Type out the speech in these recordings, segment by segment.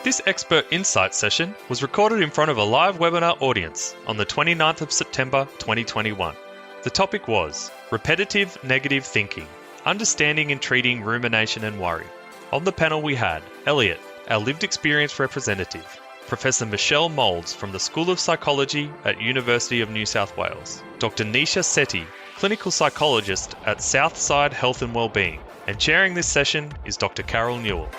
This expert insight session was recorded in front of a live webinar audience on the 29th of September 2021. The topic was Repetitive Negative Thinking, Understanding and Treating Rumination and Worry. On the panel we had Elliot, our lived experience representative, Professor Michelle Moulds from the School of Psychology at University of New South Wales, Dr. Nisha Sethi, clinical psychologist at Southside Health and Wellbeing, and chairing this session is Dr. Carol Newall.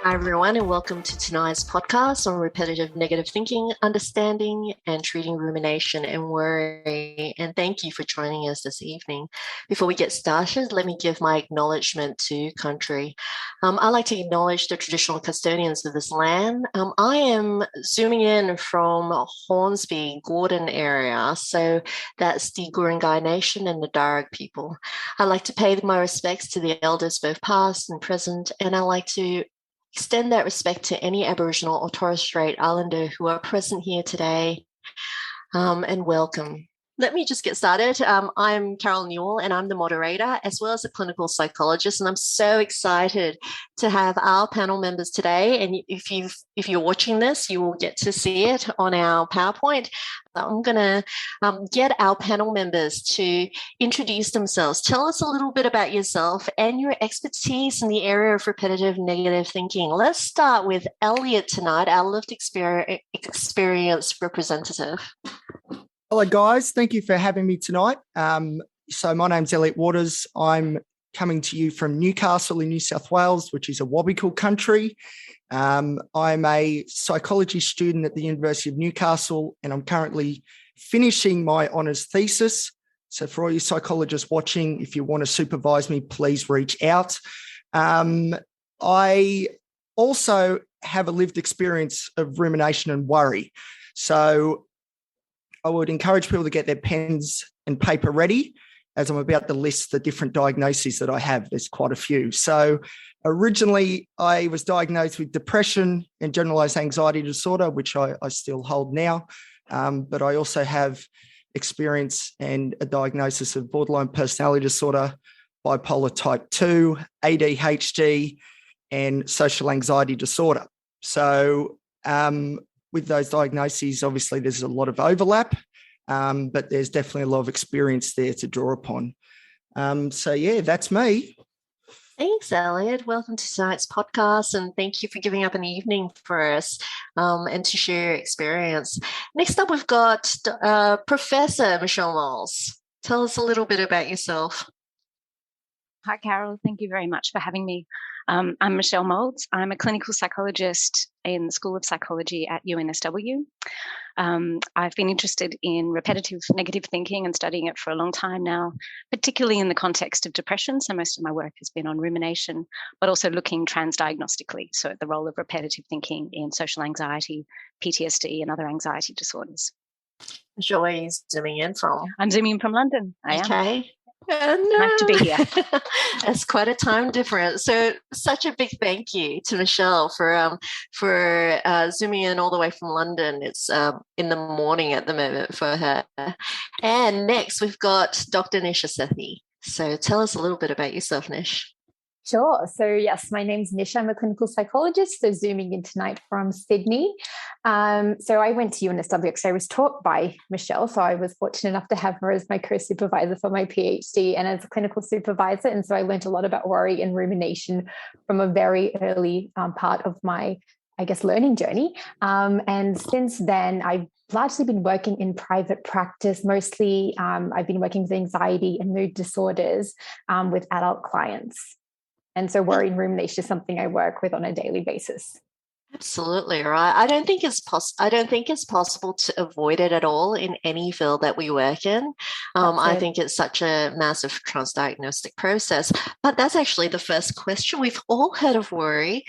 Hi everyone, and welcome to tonight's podcast on repetitive negative thinking, understanding and treating rumination and worry. And thank you for joining us this evening. Before we get started, let me give my acknowledgement to country. I'd like to acknowledge the traditional custodians of this land. I am zooming in from Hornsby, Gordon area, so that's the Gurungai Nation and the Darug people. I'd like to pay my respects to the elders, both past and present, and I'd like to extend that respect to any Aboriginal or Torres Strait Islander who are present here today, and welcome. Let me just get started. I'm Carol Newall, and I'm the moderator as well as a clinical psychologist, and I'm so excited to have our panel members today. And if you're watching this, you will get to see it on our PowerPoint. I'm going to get our panel members to introduce themselves. Tell us a little bit about yourself and your expertise in the area of repetitive negative thinking. Let's start with Elliot tonight, our lived experience representative. Hello, guys. Thank you for having me tonight. So my name's Elliot Waters. I'm coming to you from Newcastle in New South Wales, which is a Wabbical country. I'm a psychology student at the University of Newcastle, and I'm currently finishing my honours thesis. So for all you psychologists watching, if you want to supervise me, please reach out. I also have a lived experience of rumination and worry. So I would encourage people to get their pens and paper ready as I'm about to list the different diagnoses that I have. There's quite a few. So originally I was diagnosed with depression and generalized anxiety disorder, which I still hold now. But I also have experience and a diagnosis of borderline personality disorder, bipolar type 2, ADHD, and social anxiety disorder. So with those diagnoses, obviously there's a lot of overlap, but there's definitely a lot of experience there to draw upon. So yeah, that's me. Thanks, Elliot. Welcome to tonight's podcast, and thank you for giving up an evening for us and to share your experience. Next up, we've got Professor Michelle Moulds. Tell us a little bit about yourself. Hi, Carol. Thank you very much for having me. I'm Michelle Moulds. I'm a clinical psychologist in the School of Psychology at UNSW. I've been interested in repetitive negative thinking and studying it for a long time now, particularly in the context of depression. So most of my work has been on rumination, but also looking transdiagnostically, so at the role of repetitive thinking in social anxiety, PTSD, and other anxiety disorders. Michelle, where are you zooming in from? I'm zooming in from London. I am. Okay. Nice to be here. That's quite a time difference. So such a big thank you to Michelle for zooming in all the way from London. It's in the morning at the moment for her. And next we've got Dr. Nisha Sethi. So tell us a little bit about yourself, Nish. Sure. So yes, my name's Nisha. I'm a clinical psychologist, so zooming in tonight from Sydney. So I went to UNSW because I was taught by Michelle. So I was fortunate enough to have her as my co-supervisor for my PhD and as a clinical supervisor. And so I learned a lot about worry and rumination from a very early part of my, learning journey. And since then, I've largely been working in private practice. Mostly, I've been working with anxiety and mood disorders with adult clients. And so worry and rumination is something I work with on a daily basis. Absolutely right. I don't think it's possible to avoid it at all in any field that we work in. I think it's such a massive transdiagnostic process. But that's actually the first question. We've all heard of worry,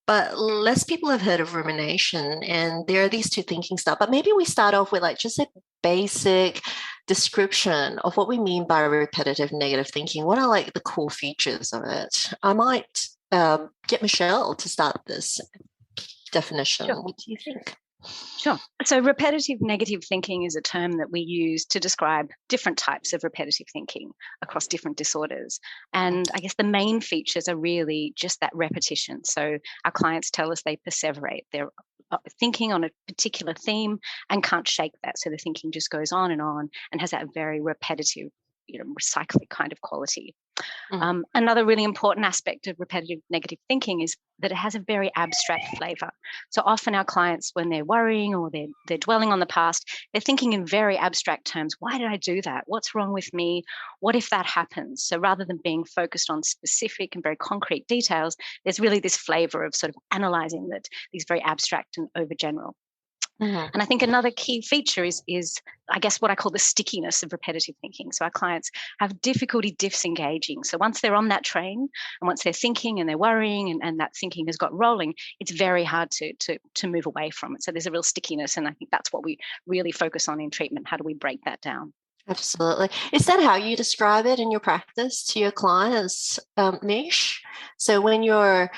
but less people have heard of rumination. And there are these two thinking styles. But maybe we start off with just a basic description of what we mean by repetitive negative thinking. What are the core features of it? I might get Michelle to start this definition. Sure. What do you think? Sure. So repetitive negative thinking is a term that we use to describe different types of repetitive thinking across different disorders. And I guess the main features are really just that repetition. So our clients tell us they perseverate. They're thinking on a particular theme and can't shake that. So the thinking just goes on and has that very repetitive, recycling kind of quality. Another really important aspect of repetitive negative thinking is that it has a very abstract flavor. So often our clients, when they're worrying or they're dwelling on the past, they're thinking in very abstract terms. Why did I do that? What's wrong with me? What if that happens? So rather than being focused on specific and very concrete details, there's really this flavor of sort of analyzing these very abstract and overgeneral. And I think another key feature is, I guess, what I call the stickiness of repetitive thinking. So our clients have difficulty disengaging. So once they're on that train and once they're thinking and they're worrying and that thinking has got rolling, it's very hard to move away from it. So there's a real stickiness. And I think that's what we really focus on in treatment. How do we break that down? Absolutely. Is that how you describe it in your practice to your clients, Nish? So when you're,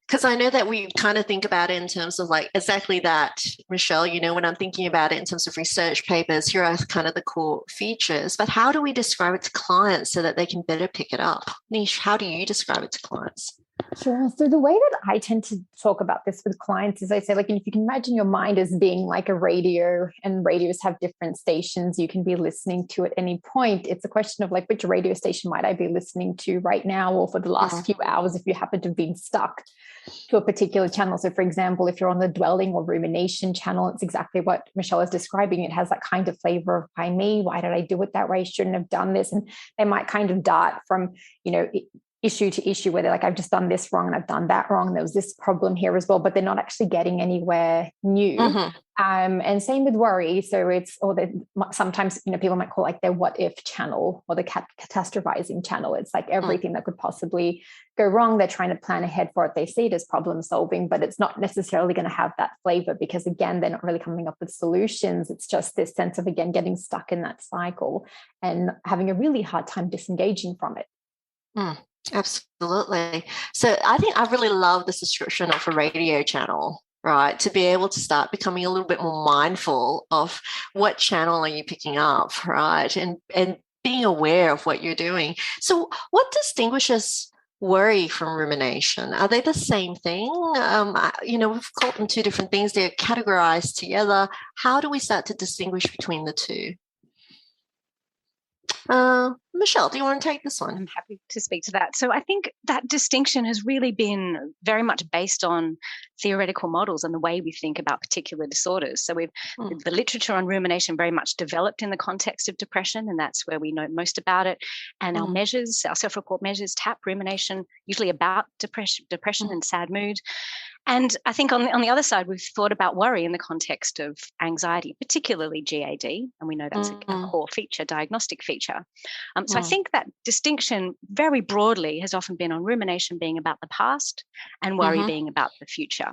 because I know that we kind of think about it in terms of like exactly that, Michelle, when I'm thinking about it in terms of research papers, here are kind of the core features, but how do we describe it to clients so that they can better pick it up? Nish, how do you describe it to clients? Sure. So the way that I tend to talk about this with clients is I say, if you can imagine your mind as being like a radio, and radios have different stations you can be listening to at any point. It's a question of which radio station might I be listening to right now or for the last few hours if you happen to have been stuck to a particular channel. So for example, if you're on the dwelling or rumination channel, it's exactly what Michelle is describing. It has that kind of flavor of why me? Why did I do it that way? I shouldn't have done this. And they might kind of dart from, issue to issue where they're like, I've just done this wrong and I've done that wrong. There was this problem here as well, but they're not actually getting anywhere new. And same with worry. So sometimes, people might call their what if channel or the catastrophizing channel. It's everything that could possibly go wrong. They're trying to plan ahead for it. They see it as problem solving, but it's not necessarily going to have that flavor because again, they're not really coming up with solutions. It's just this sense of, again, getting stuck in that cycle and having a really hard time disengaging from it. Absolutely. So I think I really love this description of a radio channel, right? To be able to start becoming a little bit more mindful of what channel are you picking up, right? And being aware of what you're doing. So what distinguishes worry from rumination? Are they the same thing? We've called them two different things. They're categorized together. How do we start to distinguish between the two? Michelle, do you want to take this one? I'm happy to speak to that. So I think that distinction has really been very much based on theoretical models and the way we think about particular disorders. So the literature on rumination very much developed in the context of depression, and that's where we know most about it. And our measures, our self-report measures, tap rumination, usually about depression and sad mood. And I think on the other side, we've thought about worry in the context of anxiety, particularly GAD, and we know that's a core feature, diagnostic feature. So I think that distinction very broadly has often been on rumination being about the past and worry being about the future.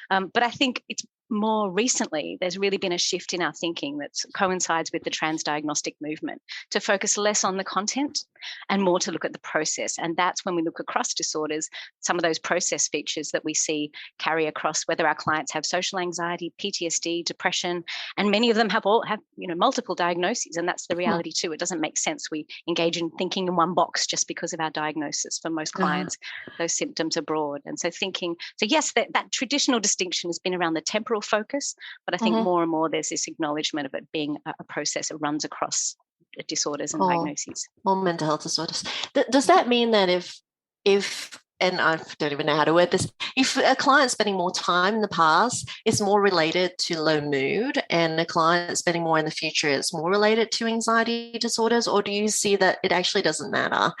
But I think it's more recently, there's really been a shift in our thinking that coincides with the transdiagnostic movement to focus less on the content and more to look at the process. And that's when we look across disorders, some of those process features that we see carry across whether our clients have social anxiety, PTSD, depression, and many of them have multiple diagnoses. And that's the reality too. It doesn't make sense we engage in thinking in one box just because of our diagnosis. For most clients, those symptoms are broad. And so yes, that traditional distinction has been around the temporal focus, but I think more and more there's this acknowledgement of it being a process that runs across disorders and diagnoses. Or mental health disorders. Does that mean that if and I don't even know how to word this, if a client spending more time in the past is more related to low mood and a client spending more in the future is more related to anxiety disorders, or do you see that it actually doesn't matter?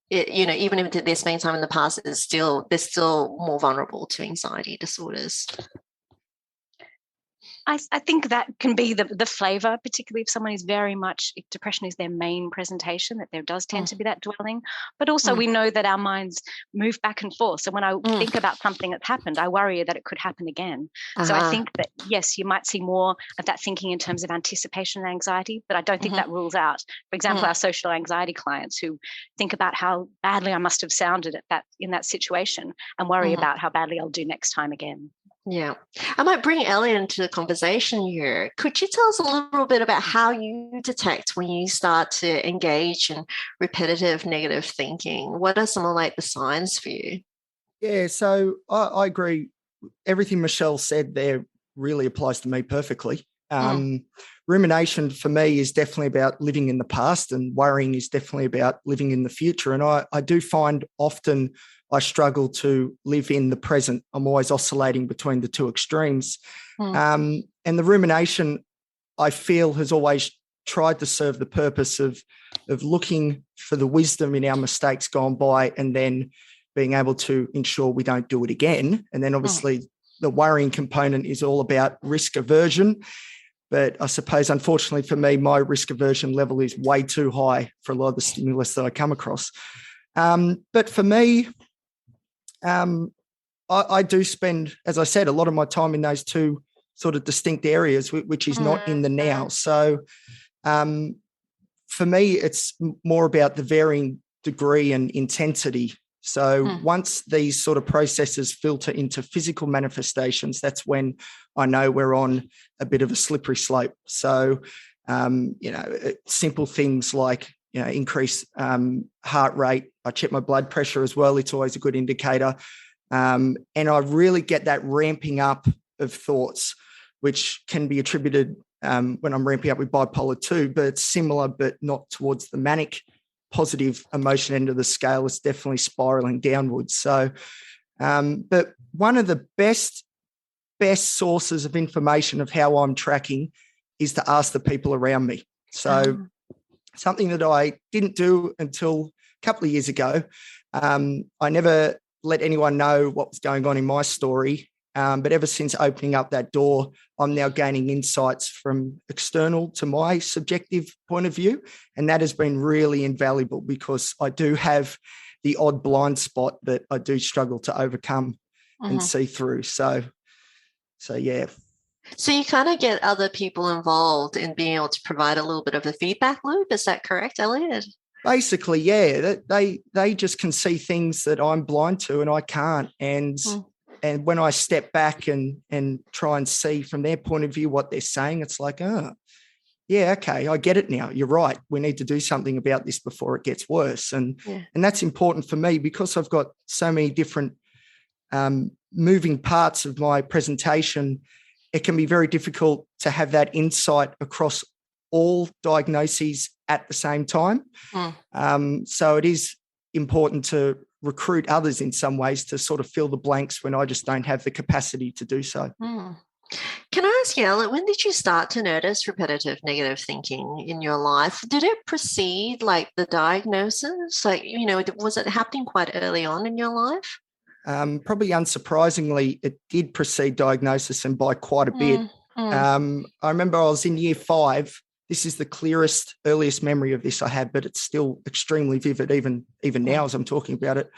Even if they're spending time in the past, they're still more vulnerable to anxiety disorders. I think that can be the flavour, particularly if someone is if depression is their main presentation, that there does tend to be that dwelling. But also we know that our minds move back and forth. So when I think about something that's happened, I worry that it could happen again. So I think that, yes, you might see more of that thinking in terms of anticipation and anxiety, but I don't think that rules out, for example, our social anxiety clients who think about how badly I must have sounded in that situation and worry about how badly I'll do next time again. Yeah. I might bring Elliot into the conversation here. Could you tell us a little bit about how you detect when you start to engage in repetitive negative thinking? What are some of like the signs for you? Yeah, so I agree. Everything Michelle said there really applies to me perfectly. Rumination for me is definitely about living in the past, and worrying is definitely about living in the future. And I do find often I struggle to live in the present. I'm always oscillating between the two extremes. And the rumination, I feel, has always tried to serve the purpose of looking for the wisdom in our mistakes gone by, and then being able to ensure we don't do it again. And then obviously the worrying component is all about risk aversion. But I suppose, unfortunately for me, my risk aversion level is way too high for a lot of the stimulus that I come across. But for me, I do spend, as I said, a lot of my time in those two sort of distinct areas, which is not in the now. So for me, it's more about the varying degree and intensity. So once these sort of processes filter into physical manifestations, that's when I know we're on a bit of a slippery slope. So, simple things like, increase heart rate. I check my blood pressure as well. It's always a good indicator. And I really get that ramping up of thoughts, which can be attributed when I'm ramping up with bipolar 2, but it's similar, but not towards the manic positive emotion end of the scale. It's definitely spiraling downwards. So, but one of the best sources of information of how I'm tracking is to ask the people around me. So something that I didn't do until a couple of years ago, I never let anyone know what was going on in my story. But ever since opening up that door, I'm now gaining insights from external to my subjective point of view. And that has been really invaluable, because I do have the odd blind spot that I do struggle to overcome and see through. So yeah. So you kind of get other people involved in being able to provide a little bit of a feedback loop. Is that correct, Elliot? Basically, yeah. They just can see things that I'm blind to and I can't. And when I step back and try and see from their point of view what they're saying, it's like, oh, yeah, okay, I get it now. You're right. We need to do something about this before it gets worse. And that's important for me, because I've got so many different moving parts of my presentation. It can be very difficult to have that insight across all diagnoses at the same time. So it is important to recruit others in some ways to sort of fill the blanks when I just don't have the capacity to do so. Can I ask you, Elliot, when did you start to notice repetitive negative thinking in your life? Did it precede like the diagnosis? Like, was it happening quite early on in your life? Probably unsurprisingly, it did precede diagnosis, and by quite a bit. I remember I was in year 5. This is the clearest, earliest memory of this I have, but it's still extremely vivid, even now as I'm talking about it.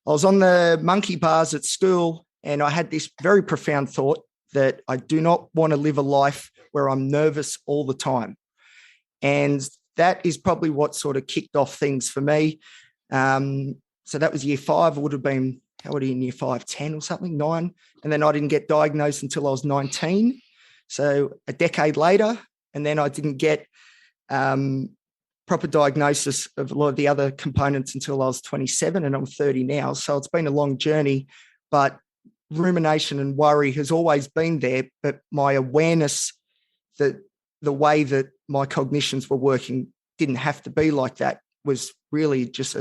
I was on the monkey bars at school, and I had this very profound thought that I do not want to live a life where I'm nervous all the time. And that is probably what sort of kicked off things for me. So that was year 5. I would have been, how old are you in year 5? 10 or something, 9. And then I didn't get diagnosed until I was 19. So a decade later. And then I didn't get proper diagnosis of a lot of the other components until I was 27, and I'm 30 now. So it's been a long journey, but rumination and worry has always been there. But my awareness that the way that my cognitions were working didn't have to be like that was really just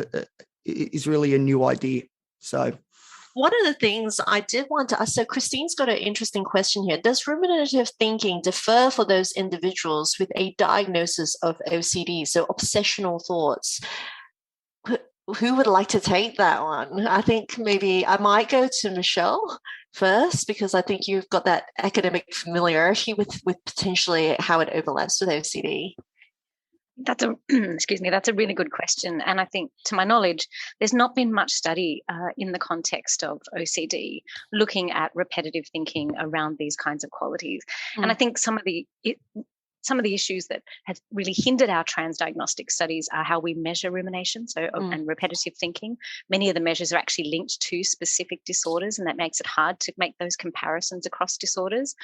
is really a new idea. So one of the things I did want to ask, so Christine's got an interesting question here. Does ruminative thinking differ for those individuals with a diagnosis of OCD, so obsessional thoughts? Who would like to take that one? I think maybe I might go to Michelle first, because I think you've got that academic familiarity with potentially how it overlaps with OCD. That's a that's a really good question. And I think, to my knowledge, there's not been much study in the context of OCD looking at repetitive thinking around these kinds of qualities. And I think some of the some of the issues that have really hindered our transdiagnostic studies are how we measure rumination, and repetitive thinking. Many of the measures are actually linked to specific disorders, and that makes it hard to make those comparisons across disorders.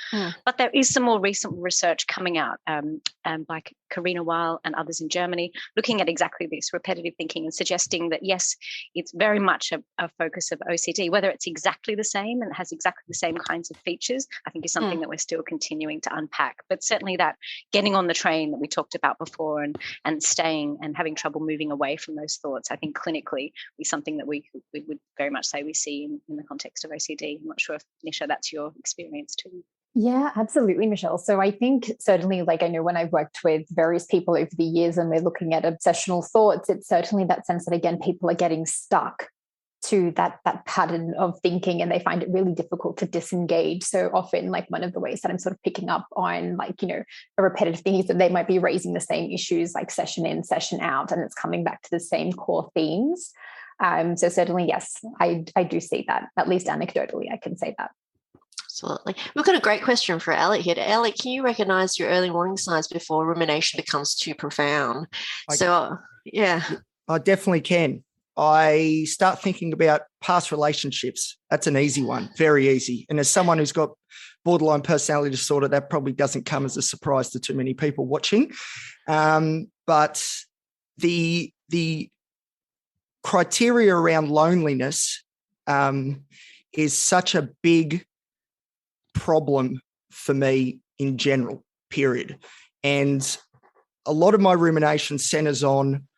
But there is some more recent research coming out by Karina Weil and others in Germany, looking at exactly this, repetitive thinking, and suggesting that, yes, it's very much a focus of OCD. Whether it's exactly the same and has exactly the same kinds of features, I think is something that we're still continuing to unpack. But certainly that getting on the train that we talked about before and staying and having trouble moving away from those thoughts, I think clinically is something that we would very much say we see in the context of OCD. I'm not sure if, Nisha, that's your experience too. Yeah, absolutely, Michelle. So I think certainly, like I know when I've worked with various people over the years and we're looking at obsessional thoughts, it's certainly that sense that, again, people are getting stuck to that pattern of thinking and they find it really difficult to disengage. So often, like one of the ways that I'm sort of picking up on, like, you know, a repetitive thing is that they might be raising the same issues like session in, session out, and it's coming back to the same core themes. So certainly, yes, I do see that, at least anecdotally, I can say that. Absolutely. We've got a great question for Elliot here. Elliot, can you recognize your early warning signs before rumination becomes too profound? I definitely can. I start thinking about past relationships. That's an easy one, very easy. And as someone who's got borderline personality disorder, that probably doesn't come as a surprise to too many people watching. But the criteria around loneliness is such a big problem for me in general, period. And a lot of my rumination centers on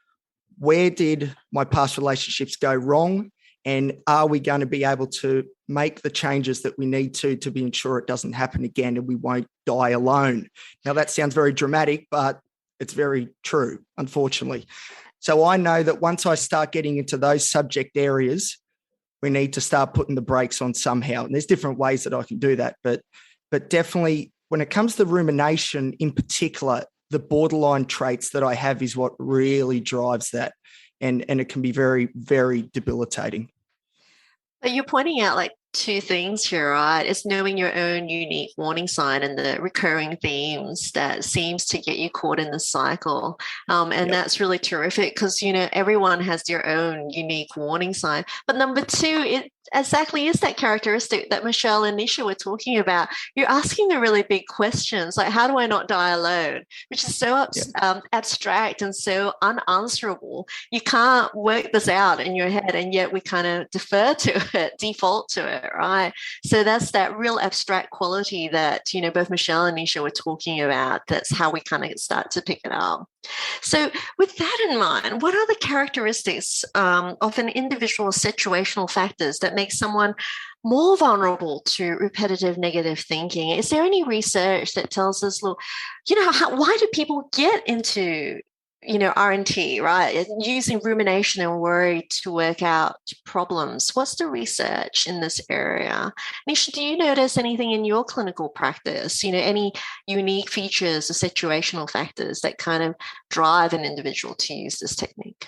where did my past relationships go wrong, and are we going to be able to make the changes that we need to be ensure it doesn't happen again and we won't die alone. Now, that sounds very dramatic, but it's very true, unfortunately. So I know that once I start getting into those subject areas, we need to start putting the brakes on somehow. And there's different ways that I can do that. But definitely when it comes to rumination in particular, the borderline traits that I have is what really drives that. And it can be very, very debilitating. But you're pointing out like two things here, right? It's knowing your own unique warning sign and the recurring themes that seems to get you caught in the cycle. That's really terrific because, you know, everyone has their own unique warning sign. But number two, it exactly is that characteristic that Michelle and Nisha were talking about. You're asking the really big questions, like how do I not die alone, which is so abstract and so unanswerable. You can't work this out in your head, and yet we kind of default to it, right? So that's that real abstract quality that, you know, both Michelle and Nisha were talking about. That's how we kind of start to pick it up. So with that in mind, what are the characteristics of an individual situational factors that make someone more vulnerable to repetitive negative thinking? Is there any research that tells us, look, you know, why do people get into, you know, RNT, right? Using rumination and worry to work out problems. What's the research in this area? Nisha, do you notice anything in your clinical practice, you know, any unique features or situational factors that kind of drive an individual to use this technique?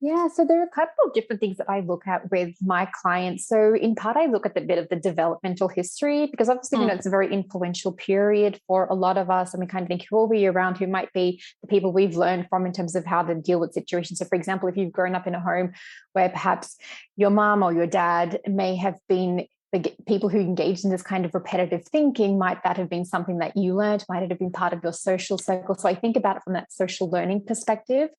Yeah, so there are a couple of different things that I look at with my clients. So in part, I look at the bit of the developmental history, because obviously, you know, it's a very influential period for a lot of us. And we kind of think who will be around, who might be the people we've learned from in terms of how to deal with situations. So for example, if you've grown up in a home where perhaps your mom or your dad may have been the people who engaged in this kind of repetitive thinking, might that have been something that you learned? Might it have been part of your social circle? So I think about it from that social learning perspective.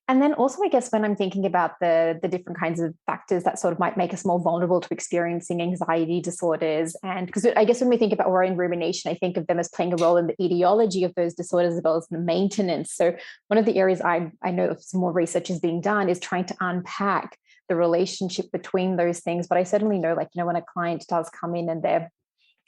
And then also, I guess, when I'm thinking about the different kinds of factors that sort of might make us more vulnerable to experiencing anxiety disorders. And because I guess when we think about worry and rumination, I think of them as playing a role in the etiology of those disorders as well as the maintenance. So one of the areas I know some more research is being done is trying to unpack the relationship between those things. But I certainly know, like, you know, when a client does come in and they're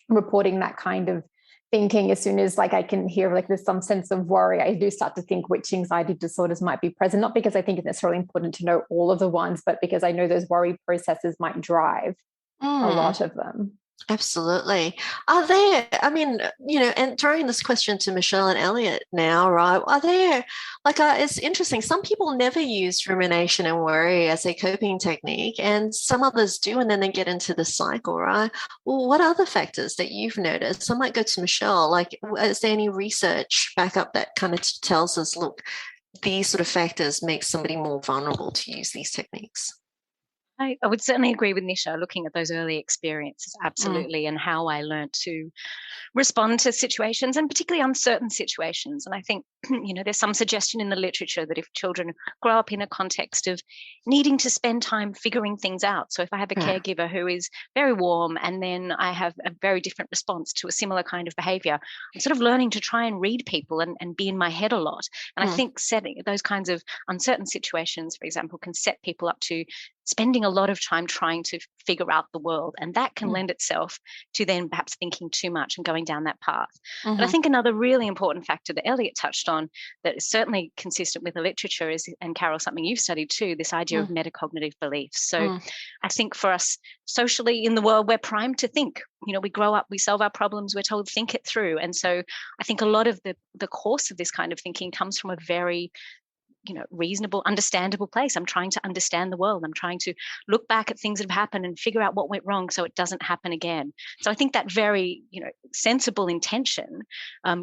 reporting that kind of thinking, as soon as like I can hear like there's some sense of worry, I do start to think which anxiety disorders might be present, not because I think it's necessarily important to know all of the ones, but because I know those worry processes might drive a lot of them. Absolutely. Are there, I mean, and throwing this question to Michelle and Elliot now, right? Are there, it's interesting. Some people never use rumination and worry as a coping technique, and some others do, and then they get into the cycle, right? Well, what other factors that you've noticed? I might go to Michelle. Is there any research back up that kind of tells us, look, these sort of factors make somebody more vulnerable to use these techniques? I would certainly agree with Nisha, looking at those early experiences, absolutely, and how I learned to respond to situations, and particularly uncertain situations. And I think, there's some suggestion in the literature that if children grow up in a context of needing to spend time figuring things out, so if I have a caregiver who is very warm and then I have a very different response to a similar kind of behavior, I'm sort of learning to try and read people and be in my head a lot. And I think setting those kinds of uncertain situations, for example, can set people up to spending a lot of time trying to figure out the world. And that can lend itself to then perhaps thinking too much and going down that path. But I think another really important factor that Elliot touched on that is certainly consistent with the literature is, and Carol, something you've studied too, this idea of metacognitive beliefs. So I think for us socially in the world, we're primed to think. We grow up, we solve our problems, we're told think it through. And so I think a lot of the course of this kind of thinking comes from a very reasonable, understandable place. I'm trying to understand the world. I'm trying to look back at things that have happened and figure out what went wrong so it doesn't happen again. So I think that very, sensible intention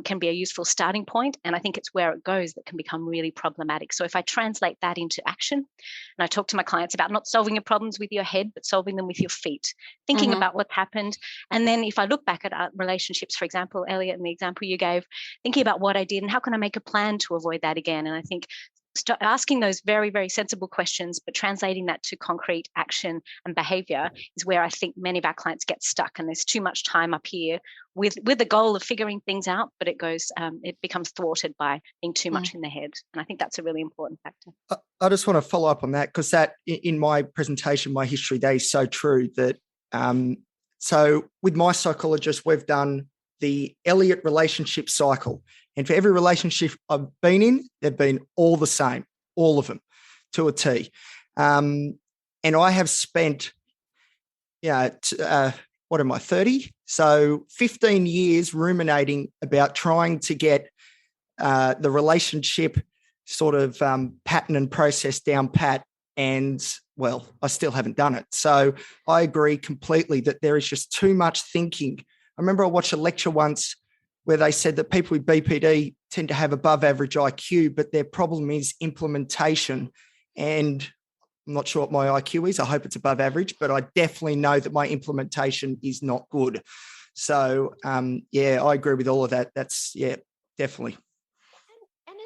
can be a useful starting point. And I think it's where it goes that can become really problematic. So if I translate that into action, and I talk to my clients about not solving your problems with your head, but solving them with your feet, thinking about what's happened. And then if I look back at our relationships, for example, Elliot, and the example you gave, thinking about what I did and how can I make a plan to avoid that again. And I think asking those very, very sensible questions, but translating that to concrete action and behavior is where I think many of our clients get stuck. And there's too much time up here with the goal of figuring things out, but it becomes thwarted by being too much in the head. And I think that's a really important factor. I just want to follow up on that, because that in my presentation, my history, that is so true. That so with my psychologist, we've done the Elliot relationship cycle. And for every relationship I've been in, they've been all the same, all of them, to a T. And I have spent, what am I, 30? So 15 years ruminating about trying to get the relationship sort of pattern and process down pat. And, well, I still haven't done it. So I agree completely that there is just too much thinking. I remember I watched a lecture once where they said that people with BPD tend to have above average IQ, but their problem is implementation. And I'm not sure what my IQ is. I hope it's above average, but I definitely know that my implementation is not good. So, I agree with all of that. That's, definitely.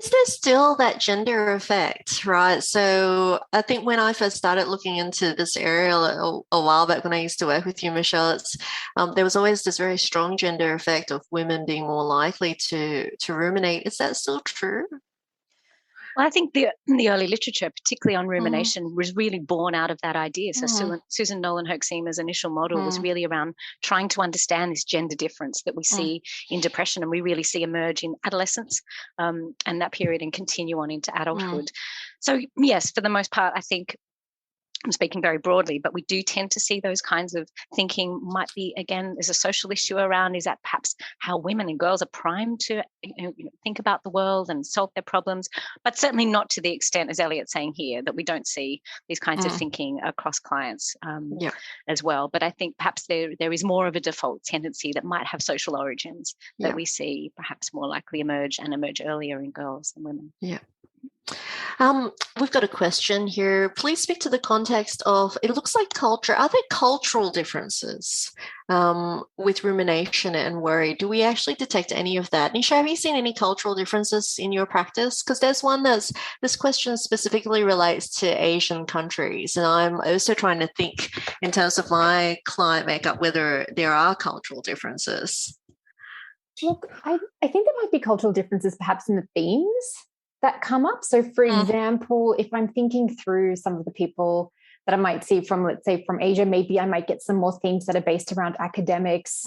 Is there still that gender effect, right? So I think when I first started looking into this area a while back, when I used to work with you, Michelle, there was always this very strong gender effect of women being more likely to ruminate. Is that still true? Well, I think the early literature, particularly on rumination, was really born out of that idea. So Susan Nolan-Hochziemer's initial model was really around trying to understand this gender difference that we see in depression, and we really see emerge in adolescence and that period and continue on into adulthood. So yes, for the most part, I think I'm speaking very broadly, but we do tend to see those kinds of thinking. Might be, again, there's a social issue around, is that perhaps how women and girls are primed to think about the world and solve their problems, but certainly not to the extent, as Elliot's saying here, that we don't see these kinds of thinking across clients as well. But I think perhaps there is more of a default tendency that might have social origins that we see perhaps more likely emerge earlier in girls than women. Yeah. We've got a question here. Please speak to the context of, it looks like culture. Are there cultural differences with rumination and worry? Do we actually detect any of that? Nisha, have you seen any cultural differences in your practice? Because there's one this question specifically relates to Asian countries. And I'm also trying to think in terms of my client makeup, whether there are cultural differences. Look, I think there might be cultural differences perhaps in the themes that come up. So for example, if I'm thinking through some of the people that I might see from, let's say, from Asia, maybe I might get some more themes that are based around academics,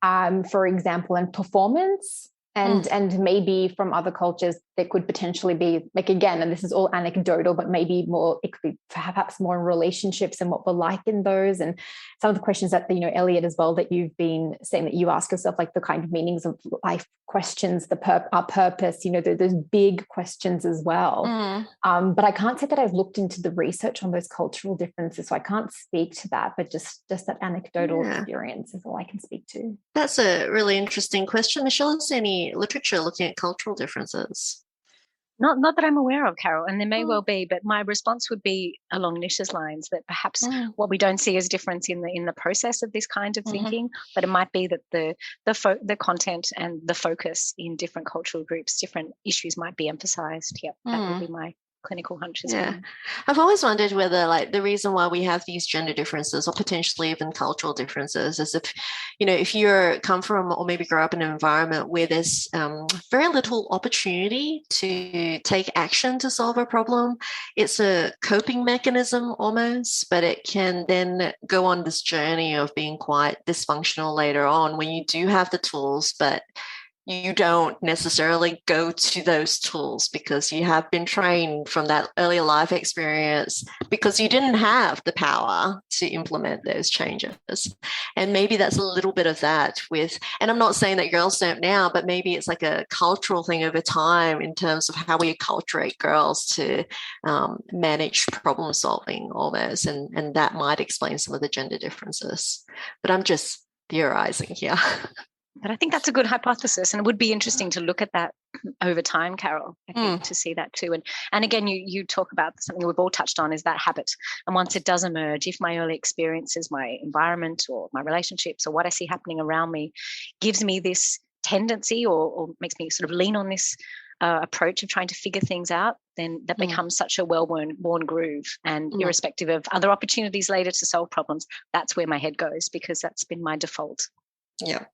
for example, and performance. And maybe from other cultures, there could potentially be, like, again, and this is all anecdotal, but maybe more, it could be perhaps more in relationships and what we're like in those. And some of the questions that, Elliot, as well, that you've been saying that you ask yourself, like the kind of meanings of life questions, our purpose, those big questions as well. But I can't say that I've looked into the research on those cultural differences, so I can't speak to that, but just that anecdotal experience is all I can speak to. That's a really interesting question. Michelle, is there any literature looking at cultural differences? Not that I'm aware of, Carol, and there may well be, but my response would be along Nisha's lines, that perhaps what we don't see is difference in the process of this kind of thinking, but it might be that the content and the focus in different cultural groups, different issues might be emphasized. Yep, that would be my clinical hunch as well. I've always wondered whether, like, the reason why we have these gender differences or potentially even cultural differences is if you come from or maybe grow up in an environment where there's very little opportunity to take action to solve a problem, it's a coping mechanism almost, but it can then go on this journey of being quite dysfunctional later on when you do have the tools, but you don't necessarily go to those tools because you have been trained from that earlier life experience because you didn't have the power to implement those changes. And maybe that's a little bit of that and I'm not saying that girls don't now, but maybe it's like a cultural thing over time in terms of how we acculturate girls to manage problem solving almost. And that might explain some of the gender differences. But I'm just theorizing here. But I think that's a good hypothesis, and it would be interesting to look at that over time, Carol, I think, to see that too. And again, you talk about something we've all touched on, is that habit. And once it does emerge, if my early experiences, my environment or my relationships or what I see happening around me gives me this tendency or makes me sort of lean on this approach of trying to figure things out, then that becomes such a well-worn groove. And irrespective of other opportunities later to solve problems, that's where my head goes because that's been my default. Yeah.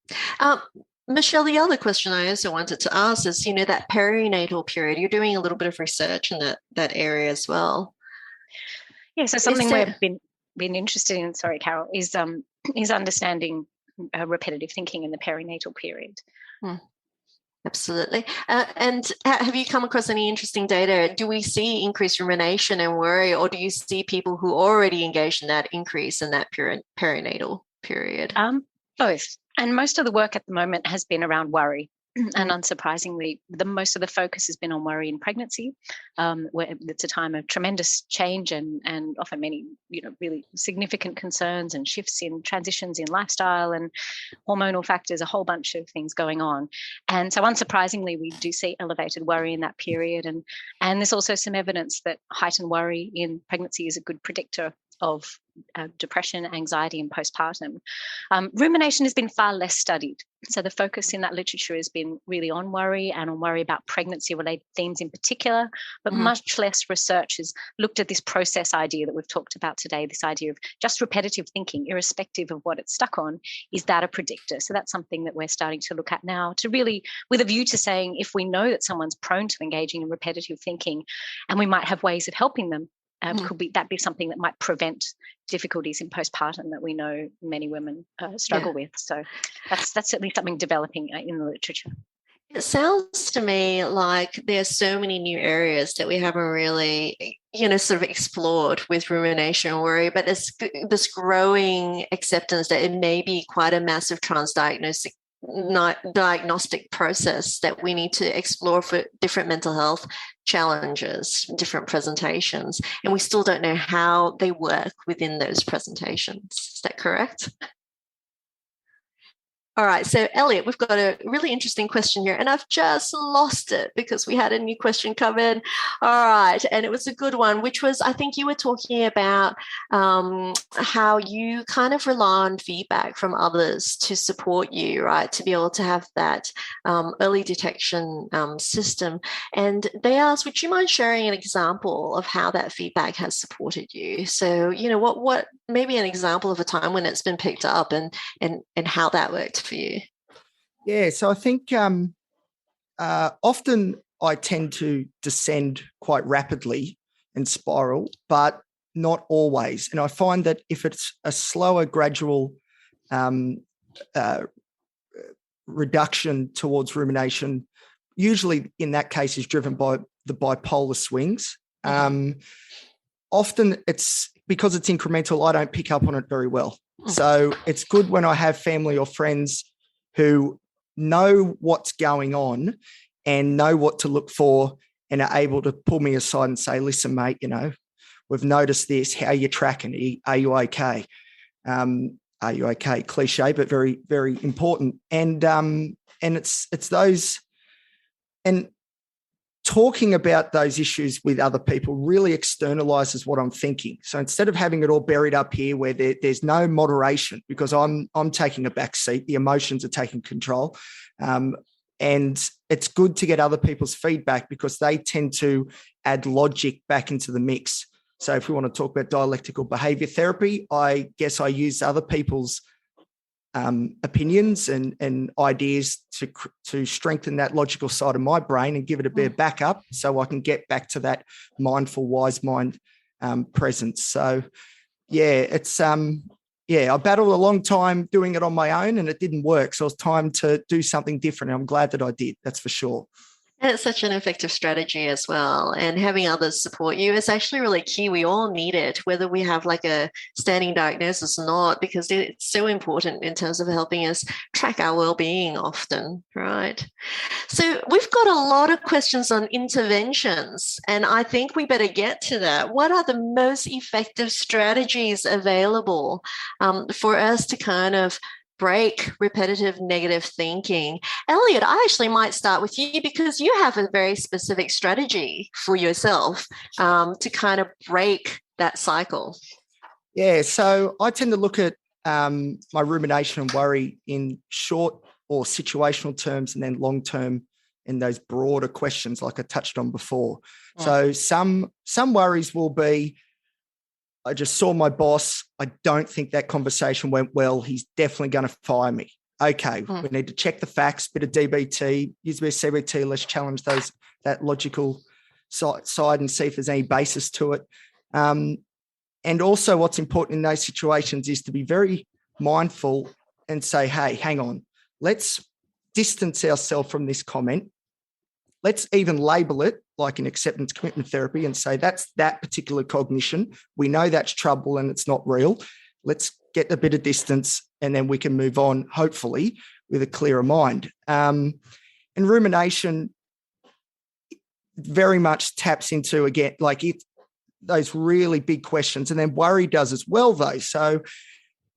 Michelle, the other question I also wanted to ask is, that perinatal period, you're doing a little bit of research in that area as well. Yeah, so something we've been interested in, sorry, Carol, is understanding repetitive thinking in the perinatal period. Absolutely. And have you come across any interesting data? Do we see increased rumination and worry, or do you see people who already engage in that increase in that perinatal period? Both. And most of the work at the moment has been around worry. And unsurprisingly, most of the focus has been on worry in pregnancy, where it's a time of tremendous change and often many, really significant concerns and shifts in transitions in lifestyle and hormonal factors, a whole bunch of things going on. And so unsurprisingly, we do see elevated worry in that period. And there's also some evidence that heightened worry in pregnancy is a good predictor of depression, anxiety, and postpartum. Rumination has been far less studied. So the focus in that literature has been really on worry and on worry about pregnancy-related themes in particular, but much less research has looked at this process idea that we've talked about today, this idea of just repetitive thinking, irrespective of what it's stuck on. Is that a predictor? So that's something that we're starting to look at now, to really, with a view to saying, if we know that someone's prone to engaging in repetitive thinking and we might have ways of helping them, could that be something that might prevent difficulties in postpartum that we know many women struggle with? So that's certainly something developing in the literature. It sounds to me like there's so many new areas that we haven't really, sort of explored with rumination and worry, but there's this growing acceptance that it may be quite a massive diagnostic process that we need to explore for different mental health challenges, different presentations, and we still don't know how they work within those presentations. Is that correct? All right, so Elliot, we've got a really interesting question here, and I've just lost it because we had a new question covered. All right, and it was a good one, which was, I think you were talking about how you kind of rely on feedback from others to support you, right, to be able to have that early detection system. And they asked, would you mind sharing an example of how that feedback has supported you? So, what maybe an example of a time when it's been picked up and how that worked for you? Yeah, so I think often I tend to descend quite rapidly and spiral, but not always. And I find that if it's a slower, gradual reduction towards rumination, usually in that case is driven by the bipolar swings. Often it's because it's incremental, I don't pick up on it very well. So it's good when I have family or friends who know what's going on and know what to look for and are able to pull me aside and say, listen, mate, we've noticed this. How are you tracking? Are you okay? Are you okay? Cliche, but very, very important. And it's those, and talking about those issues with other people really externalizes what I'm thinking. So instead of having it all buried up here where there's no moderation, because I'm taking a back seat, the emotions are taking control. And it's good to get other people's feedback because they tend to add logic back into the mix. So if we want to talk about dialectical behavior therapy, I guess I use other people's opinions and ideas to strengthen that logical side of my brain and give it a bit of backup so I can get back to that mindful, wise mind presence. So, it's I battled a long time doing it on my own and it didn't work. So it was time to do something different. And I'm glad that I did. That's for sure. And it's such an effective strategy as well. And having others support you is actually really key. We all need it, whether we have like a standing diagnosis or not, because it's so important in terms of helping us track our well-being often, right? So we've got a lot of questions on interventions, and I think we better get to that. What are the most effective strategies available for us to kind of break repetitive negative thinking? Elliot, I actually might start with you because you have a very specific strategy for yourself to kind of break that cycle. Yeah, so I tend to look at my rumination and worry in short or situational terms and then long term in those broader questions like I touched on before. So some worries will be, I just saw my boss. I don't think that conversation went well. He's definitely going to fire me. Okay, we need to check the facts, bit of DBT, use a bit of CBT. Let's challenge that logical side and see if there's any basis to it. And also what's important in those situations is to be very mindful and say, hey, hang on, let's distance ourselves from this comment. Let's even label it like an acceptance commitment therapy and say that's that particular cognition. We know that's trouble and it's not real. Let's get a bit of distance and then we can move on, hopefully, with a clearer mind. And rumination very much taps into, again, like those really big questions. And then worry does as well, though. So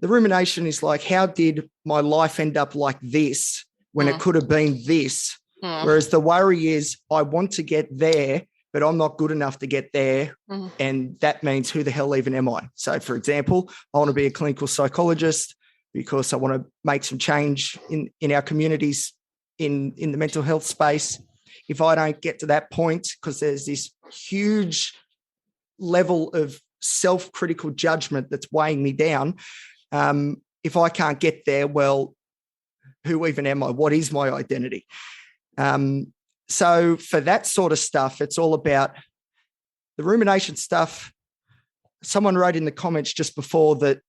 the rumination is like, how did my life end up like this when it could have been this? Whereas the worry is, I want to get there, but I'm not good enough to get there. And that means who the hell even am I? So, for example, I want to be a clinical psychologist because I want to make some change in our communities in the mental health space. If I don't get to that point, because there's this huge level of self-critical judgment that's weighing me down, if I can't get there, well, who even am I? What is my identity? So for that sort of stuff, it's all about the rumination stuff. Someone wrote in the comments just before that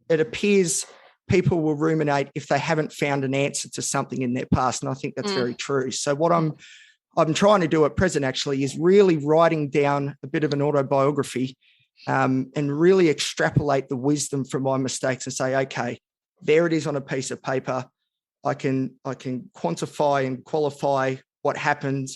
it appears people will ruminate if they haven't found an answer to something in their past. And I think that's very true. So what I'm trying to do at present actually is really writing down a bit of an autobiography and really extrapolate the wisdom from my mistakes and say, okay, there it is on a piece of paper. I can quantify and qualify what happened.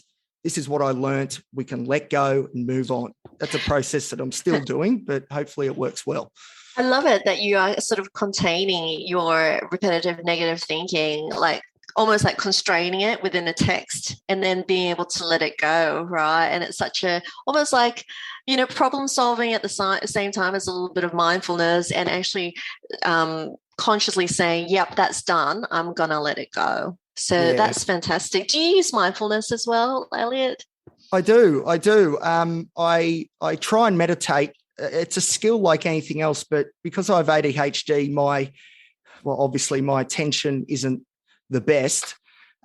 This is what I learnt. We can let go and move on. That's a process that I'm still doing, but hopefully it works well. I love it that you are sort of containing your repetitive negative thinking, like almost like constraining it within a text and then being able to let it go, right? And it's such a, almost like, problem solving at the same time as a little bit of mindfulness and actually consciously saying, yep, that's done. I'm going to let it go. So that's fantastic. Do you use mindfulness as well, Elliot? I do. I try and meditate. It's a skill like anything else, but because I have ADHD, obviously my attention isn't the best.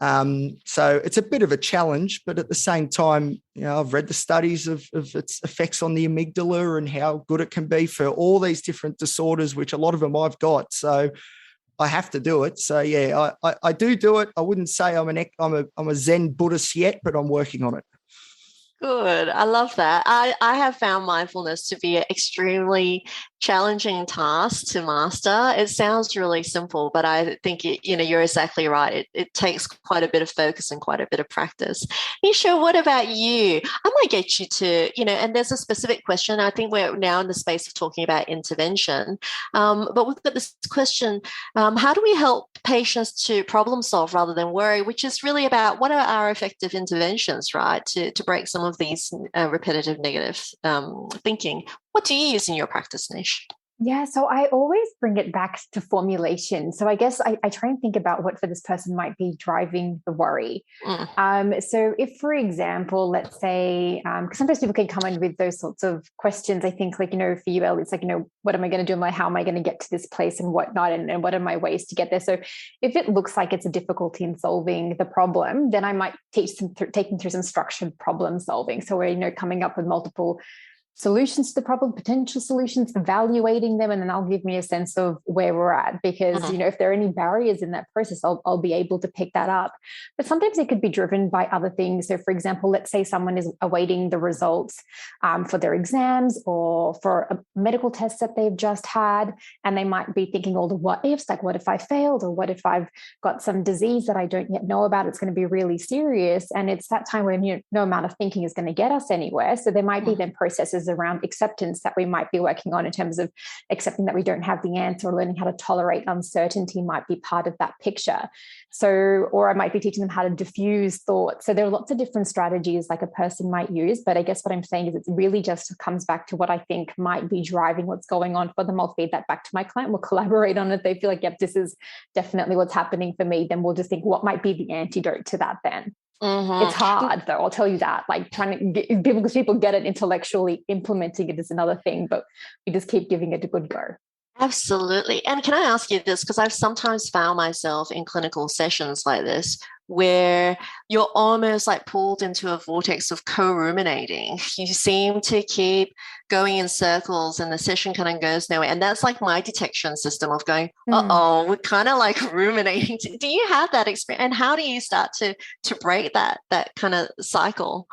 So it's a bit of a challenge, but at the same time, I've read the studies of its effects on the amygdala and how good it can be for all these different disorders, which a lot of them I've got. So I have to do it. So yeah, I do it. I wouldn't say I'm a Zen Buddhist yet, but I'm working on it. Good. I love that. I have found mindfulness to be an extremely challenging task to master. It sounds really simple, but I think you're exactly right. It takes quite a bit of focus and quite a bit of practice. Nisha, what about you? I might get you to, and there's a specific question. I think we're now in the space of talking about intervention, but we've got this question, how do we help patients to problem solve rather than worry, which is really about what are our effective interventions, right, to break some of these repetitive negative thinking. What do you use in your practice, Nish? Yeah, so I always bring it back to formulation. So I guess I try and think about what for this person might be driving the worry. So if, for example, let's say, because sometimes people can come in with those sorts of questions, I think, like, for you, Elle, it's like, what am I going to do? How am I going to get to this place and whatnot? And what are my ways to get there? So if it looks like it's a difficulty in solving the problem, then I might take them through some structured problem solving. So we're, coming up with multiple solutions to the problem, potential solutions, evaluating them, and then I'll give me a sense of where we're at. Because, if there are any barriers in that process, I'll be able to pick that up. But sometimes it could be driven by other things. So, for example, let's say someone is awaiting the results for their exams or for a medical test that they've just had, and they might be thinking all the what ifs, like what if I failed, or what if I've got some disease that I don't yet know about? It's going to be really serious. And it's that time when no amount of thinking is going to get us anywhere. So there might be then processes around acceptance that we might be working on in terms of accepting that we don't have the answer, or learning how to tolerate uncertainty might be part of that picture. So, or I might be teaching them how to diffuse thought. So there are lots of different strategies like a person might use, but I guess what I'm saying is it really just comes back to what I think might be driving what's going on for them. I'll feed that back to my client. We'll collaborate on it. They feel like, yep, this is definitely what's happening for me. Then we'll just think, what might be the antidote to that then? It's hard, though, I'll tell you that. Like, trying to get people, because people get it intellectually, implementing it is another thing, but we just keep giving it a good go. Absolutely. And can I ask you this? Because I've sometimes found myself in clinical sessions like this, where you're almost like pulled into a vortex of co-ruminating. You seem to keep going in circles and the session kind of goes nowhere. And that's like my detection system of going, we're kind of like ruminating. Do you have that experience? And how do you start to break that kind of cycle?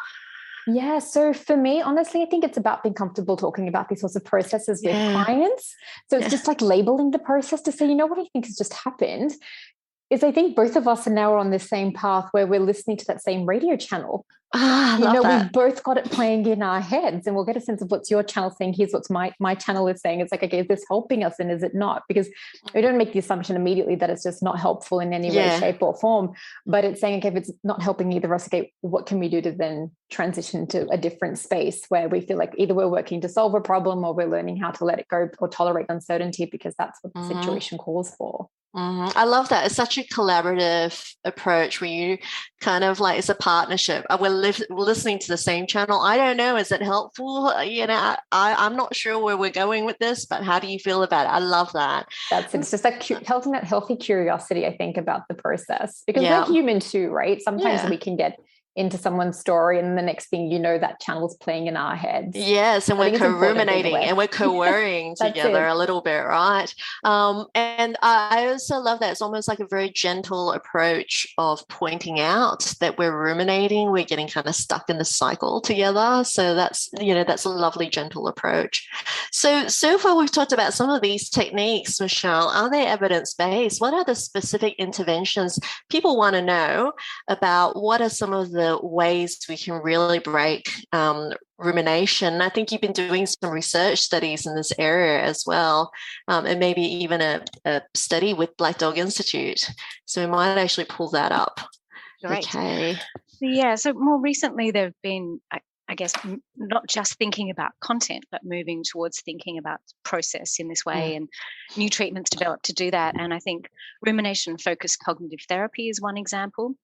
Yeah, so for me, honestly, I think it's about being comfortable talking about these sorts of processes with clients. So it's just like labeling the process to say, what I think has just happened is I think both of us are now on the same path where we're listening to that same radio channel. We've both got it playing in our heads, and we'll get a sense of what's your channel saying. Here's what's my channel is saying. It's like, okay, is this helping us and is it not? Because we don't make the assumption immediately that it's just not helpful in any way, shape or form. But it's saying, okay, if it's not helping either of us, okay, what can we do to then transition to a different space where we feel like either we're working to solve a problem or we're learning how to let it go or tolerate uncertainty because that's what the situation calls for. I love that. It's such a collaborative approach where you kind of like, it's a partnership. We're listening to the same channel. I don't know. Is it helpful? I'm not sure where we're going with this, but how do you feel about it? I love that. That's it. It's just like helping that healthy curiosity, I think, about the process, because we're human too, right? Sometimes we can get into someone's story and the next thing that channel's playing in our heads. Yes, and we're co-ruminating and we're co-worrying together a little bit, right? And I also love that it's almost like a very gentle approach of pointing out that we're ruminating, we're getting kind of stuck in the cycle together. So that's a lovely, gentle approach. So far we've talked about some of these techniques, Michelle. Are they evidence-based? What are the specific interventions people want to know about? What are some of the ways we can really break rumination? I think you've been doing some research studies in this area as well, and maybe even a study with Black Dog Institute. So we might actually pull that up. Great. Okay. Yeah, so more recently there have been, I guess, not just thinking about content, but moving towards thinking about process in this way, and new treatments developed to do that. And I think rumination-focused cognitive therapy is one example.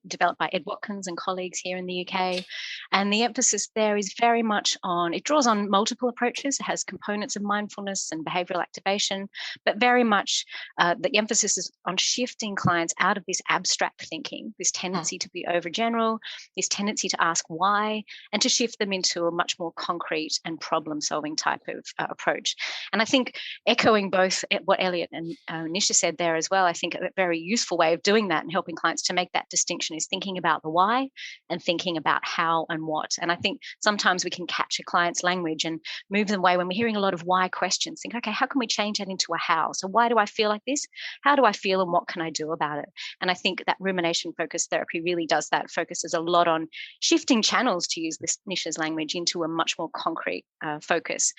developed by Ed Watkins and colleagues here in the UK. And the emphasis there is very much on, it draws on multiple approaches. It has components of mindfulness and behavioral activation, but very much the emphasis is on shifting clients out of this abstract thinking, this tendency to be overgeneral, this tendency to ask why, and to shift them into a much more concrete and problem-solving type of approach. And I think echoing both what Elliot and Nisha said there as well, I think a very useful way of doing that and helping clients to make that distinction is thinking about the why and thinking about how and what. And I think sometimes we can capture clients' language and move them away when we're hearing a lot of why questions. Think, okay, how can we change that into a how? So why do I feel like this? How do I feel and what can I do about it? And I think that rumination focused therapy really does that, focuses a lot on shifting channels, to use this Nisha's language, into a much more concrete focus.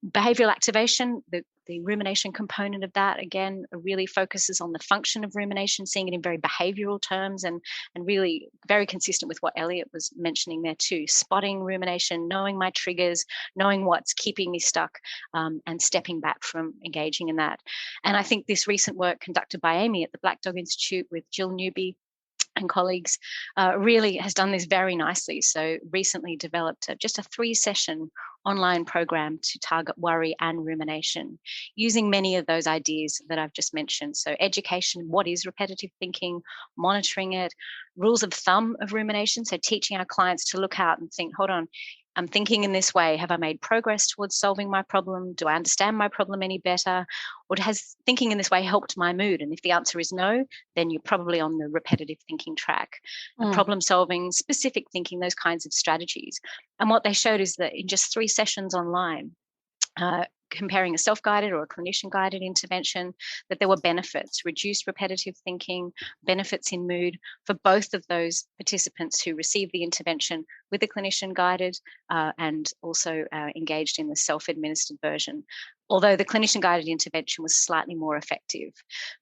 Behavioral activation, the rumination component of that, again, really focuses on the function of rumination, seeing it in very behavioral terms, and really very consistent with what Elliot was mentioning there too. Spotting rumination, knowing my triggers, knowing what's keeping me stuck, and stepping back from engaging in that. And I think this recent work conducted by Amy at the Black Dog Institute with Jill Newby and colleagues really has done this very nicely. So recently developed just a 3-session online program to target worry and rumination, using many of those ideas that I've just mentioned. So education, what is repetitive thinking, monitoring it, rules of thumb of rumination. So teaching our clients to look out and think, hold on, I'm thinking in this way. Have I made progress towards solving my problem? Do I understand my problem any better? Or has thinking in this way helped my mood? And if the answer is no, then you're probably on the repetitive thinking track. Problem solving, specific thinking, those kinds of strategies. And what they showed is that in just 3 sessions online, comparing a self-guided or a clinician-guided intervention, that there were benefits, reduced repetitive thinking, benefits in mood for both of those participants who received the intervention with the clinician-guided and also engaged in the self-administered version, although the clinician-guided intervention was slightly more effective.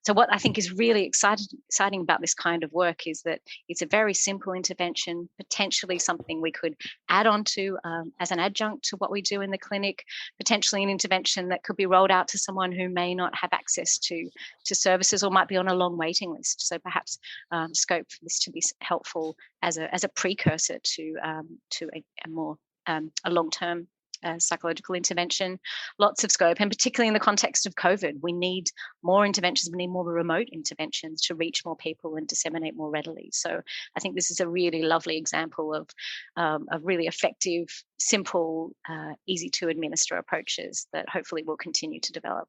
So what I think is really exciting about this kind of work is that it's a very simple intervention, potentially something we could add on to as an adjunct to what we do in the clinic, potentially an intervention that could be rolled out to someone who may not have access to services or might be on a long waiting list. So perhaps scope for this to be helpful as a precursor to a more a long-term psychological intervention. Lots of scope, and particularly in the context of COVID, we need more interventions, we need more remote interventions to reach more people and disseminate more readily. So I think this is a really lovely example of really effective, simple, easy to administer approaches that hopefully will continue to develop.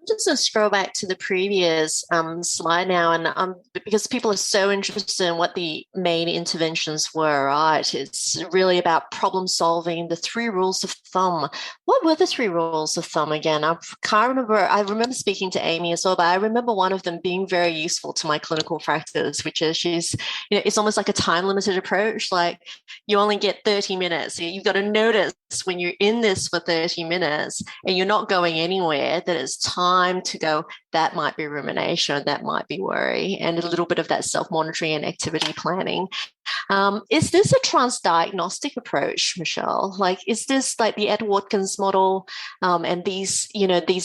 I'm just going to scroll back to the previous slide now, and because people are so interested in what the main interventions were, right? It's really about problem solving, the 3 rules of thumb. What were the 3 rules of thumb again? I can't remember. I remember speaking to Amy as well, but I remember one of them being very useful to my clinical practice, which is it's almost like a time-limited approach. Like you only get 30 minutes. You've got to notice when you're in this for 30 minutes and you're not going anywhere, that it's time to go, that might be rumination, that might be worry, and a little bit of that self-monitoring and activity planning. Is this a transdiagnostic approach, Michelle? Like, is this like the Ed Watkins model and these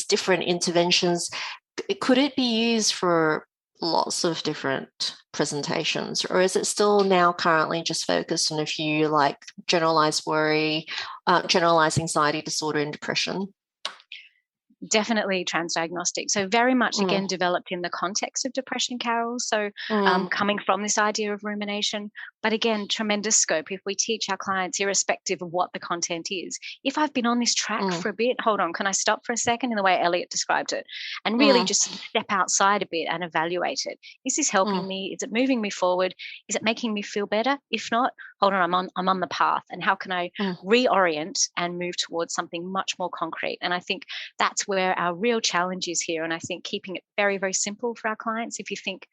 different interventions? Could it be used for lots of different presentations, or is it still now currently just focused on a few, like generalized worry, generalized anxiety disorder and depression? Definitely transdiagnostic. So very much, again, developed in the context of depression, Carol. So coming from this idea of rumination, but again, tremendous scope if we teach our clients, irrespective of what the content is. If I've been on this track for a bit, hold on, can I stop for a second in the way Elliot described it? And really just step outside a bit and evaluate it. Is this helping me? Is it moving me forward? Is it making me feel better? If not, hold on, I'm on the path. And how can I reorient and move towards something much more concrete? And I think that's where our real challenge is here. And I think keeping it very, very simple for our clients. If you think,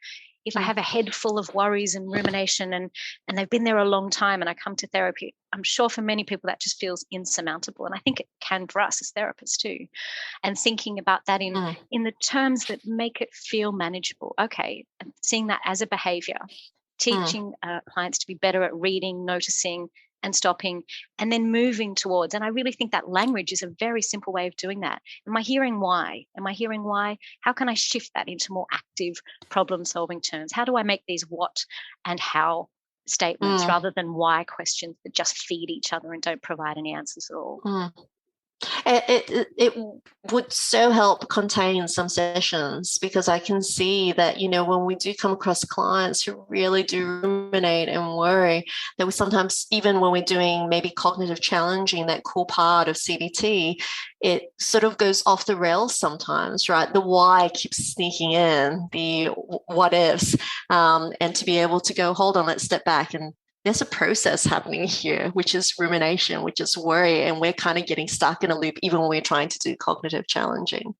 if I have a head full of worries and rumination and they've been there a long time and I come to therapy, I'm sure for many people that just feels insurmountable. And I think it can for us as therapists too. And thinking about that in the terms that make it feel manageable. Okay, and seeing that as a behavior, teaching clients to be better at reading, noticing, and stopping, and then moving towards. And I really think that language is a very simple way of doing that. Am I hearing why? Am I hearing why? How can I shift that into more active problem-solving terms? How do I make these what and how statements rather than why questions that just feed each other and don't provide any answers at all? It would so help contain some sessions, because I can see that, when we do come across clients who really do ruminate and worry, that we sometimes, even when we're doing maybe cognitive challenging, that core part of CBT, it sort of goes off the rails sometimes, right? The why keeps sneaking in, the what ifs, and to be able to go, hold on, let's step back, and there's a process happening here, which is rumination, which is worry, and we're kind of getting stuck in a loop even when we're trying to do cognitive challenging.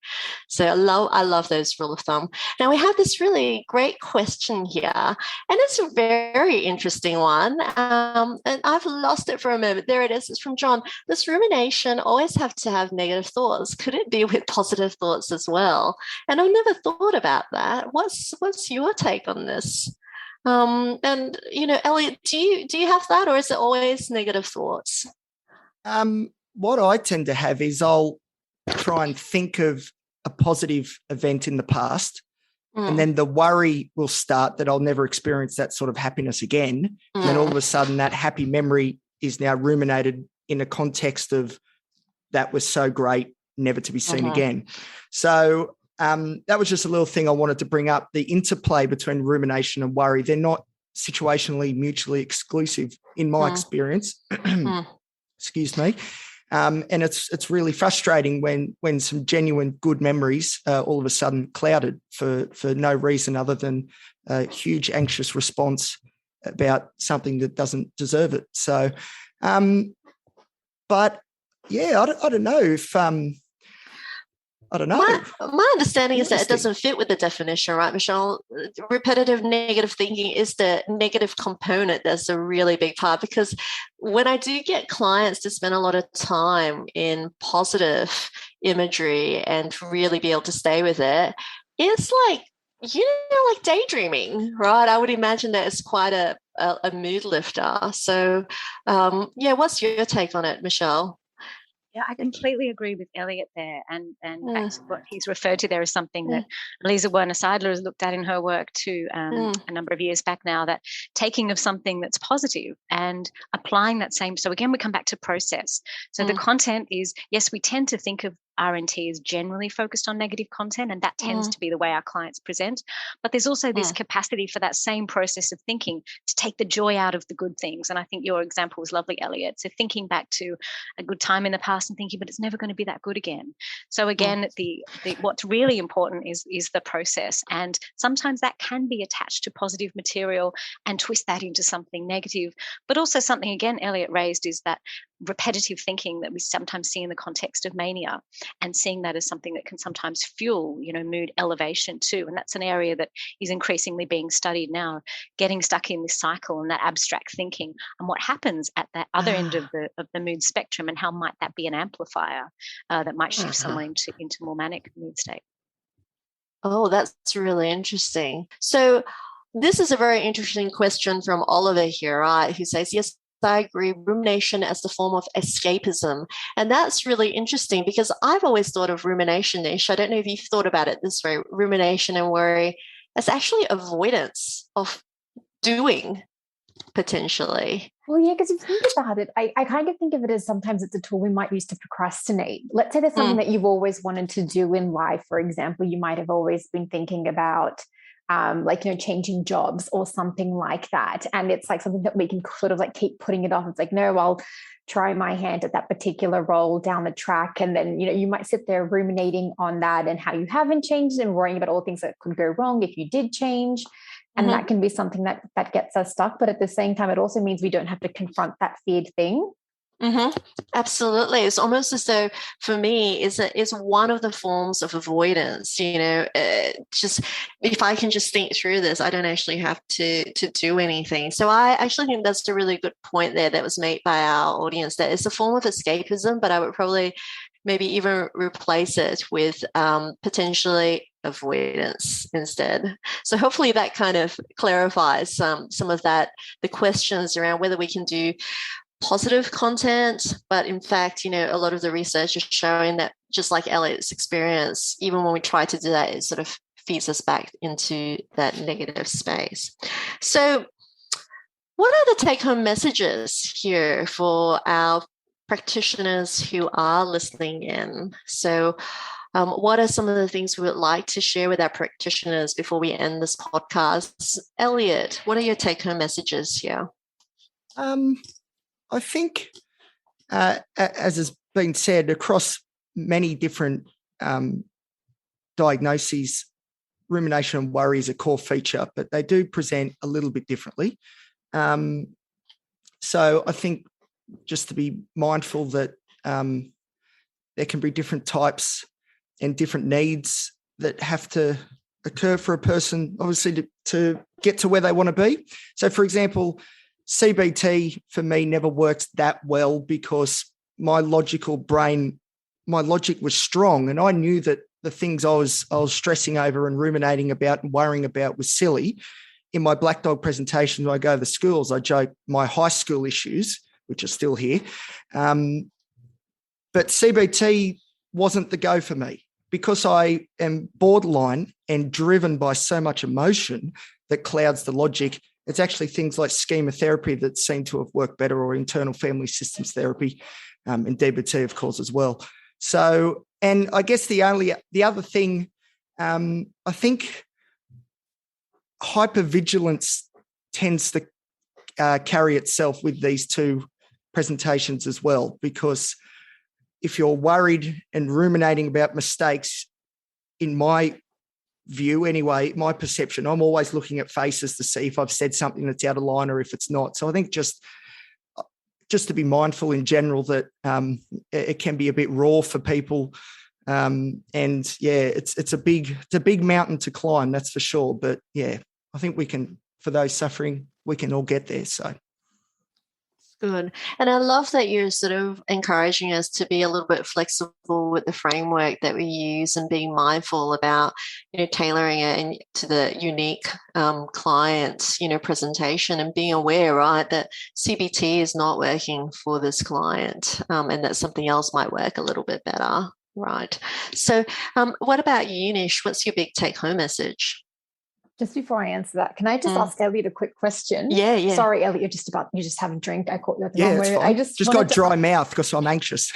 So I love those rule of thumb. Now we have this really great question here, and it's a very interesting one, and I've lost it for a moment. There it is. It's from John. Does rumination always have to have negative thoughts? Could it be with positive thoughts as well? And I've never thought about that. What's your take on this? And Elliot, do you have that, or is it always negative thoughts? What I tend to have is I'll try and think of a positive event in the past, and then the worry will start that I'll never experience that sort of happiness again. And then all of a sudden that happy memory is now ruminated in a context of that was so great, never to be seen again. So that was just a little thing I wanted to bring up, the interplay between rumination and worry. They're not situationally mutually exclusive in my experience. Excuse me. And it's really frustrating when some genuine good memories all of a sudden clouded for no reason other than a huge anxious response about something that doesn't deserve it. So, but yeah, I don't know if I don't know. My understanding is that it doesn't fit with the definition, right, Michelle? Repetitive negative thinking is the negative component that's a really big part, because when I do get clients to spend a lot of time in positive imagery and really be able to stay with it, it's like, like daydreaming, right? I would imagine that it's quite a mood lifter. So, what's your take on it, Michelle? Yeah, I completely agree with Elliot there. And what he's referred to there is something that Lisa Werner-Seidler has looked at in her work too a number of years back now, that taking of something that's positive and applying that same. So again, we come back to process. So the content is, yes, we tend to think of R&T is generally focused on negative content, and that tends to be the way our clients present. But there's also this capacity for that same process of thinking to take the joy out of the good things. And I think your example was lovely, Elliot. So thinking back to a good time in the past and thinking, but it's never going to be that good again. So again, the what's really important is the process. And sometimes that can be attached to positive material and twist that into something negative. But also something, again, Elliot raised, is that repetitive thinking that we sometimes see in the context of mania, and seeing that as something that can sometimes fuel, mood elevation too. And that's an area that is increasingly being studied now, getting stuck in this cycle and that abstract thinking, and what happens at that other end of the mood spectrum, and how might that be an amplifier that might shift someone into more manic mood state. Oh, that's really interesting. So this is a very interesting question from Oliver here, right, who says, yes, I agree, rumination as the form of escapism. And that's really interesting, because I've always thought of rumination, Nisha, I don't know if you've thought about it this way, rumination and worry, as actually avoidance of doing, potentially. Well, yeah, because if you think about it, I kind of think of it as sometimes it's a tool we might use to procrastinate. Let's say there's something that you've always wanted to do in life. For example, you might have always been thinking about changing jobs or something like that. And it's like something that we can sort of like keep putting it off. It's like, no, I'll try my hand at that particular role down the track. And then, you might sit there ruminating on that and how you haven't changed and worrying about all things that could go wrong if you did change. And that can be something that gets us stuck. But at the same time, it also means we don't have to confront that feared thing. Absolutely. It's almost as though, for me, is one of the forms of avoidance. Just if I can just think through this, I don't actually have to do anything. So I actually think that's a really good point there that was made by our audience, that it's a form of escapism, but I would probably maybe even replace it with potentially avoidance instead. So hopefully that kind of clarifies some of that, the questions around whether we can do positive content, but in fact, a lot of the research is showing that, just like Elliot's experience, even when we try to do that, it sort of feeds us back into that negative space. So what are the take-home messages here for our practitioners who are listening in? So what are some of the things we would like to share with our practitioners before we end this podcast? Elliot, what are your take-home messages here? I think, as has been said, across many different diagnoses, rumination and worry is a core feature, but they do present a little bit differently. So I think just to be mindful that there can be different types and different needs that have to occur for a person, obviously, to get to where they want to be. So, for example, CBT for me never worked that well because my logic was strong, and I knew that the things I was stressing over and ruminating about and worrying about was silly. In my Black Dog presentation, when I go to the schools, I joke my high school issues, which are still here. But CBT wasn't the go for me because I am borderline and driven by so much emotion that clouds the logic. It's actually things like schema therapy that seem to have worked better, or internal family systems therapy, and DBT, of course, as well. So, and I guess the other thing, I think hypervigilance tends to carry itself with these two presentations as well, because if you're worried and ruminating about mistakes, in my view anyway, my perception, I'm always looking at faces to see if I've said something that's out of line or if it's not. So I think just to be mindful in general that it can be a bit raw for people. And yeah, it's a big mountain to climb, that's for sure. But yeah, I think we can, for those suffering, we can all get there. So. Good. And I love that you're sort of encouraging us to be a little bit flexible with the framework that we use and being mindful about, tailoring it to the unique client, presentation, and being aware, right, that CBT is not working for this client, and that something else might work a little bit better, right? So what about you, Nish? What's your big take-home message? Just before I answer that, can I just ask Elliot a quick question? Yeah. Sorry, Elliot, you're just having a drink. I caught you at the wrong moment. I just got dry mouth because I'm anxious.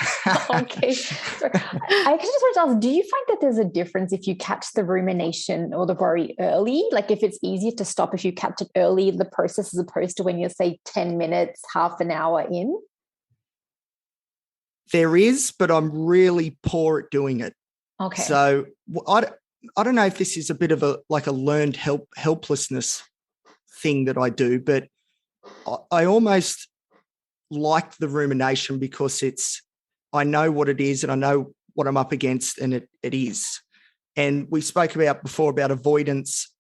Okay. Sorry. I just wanted to ask, do you find that there's a difference if you catch the rumination or the worry early? Like if it's easier to stop if you catch it early in the process as opposed to when you're, say, 10 minutes, half an hour in? There is, but I'm really poor at doing it. Okay. So I don't know if this is a bit of a learned helplessness thing that I do, but I almost like the rumination because I know what it is and I know what I'm up against, and it is. And we spoke about before about avoidance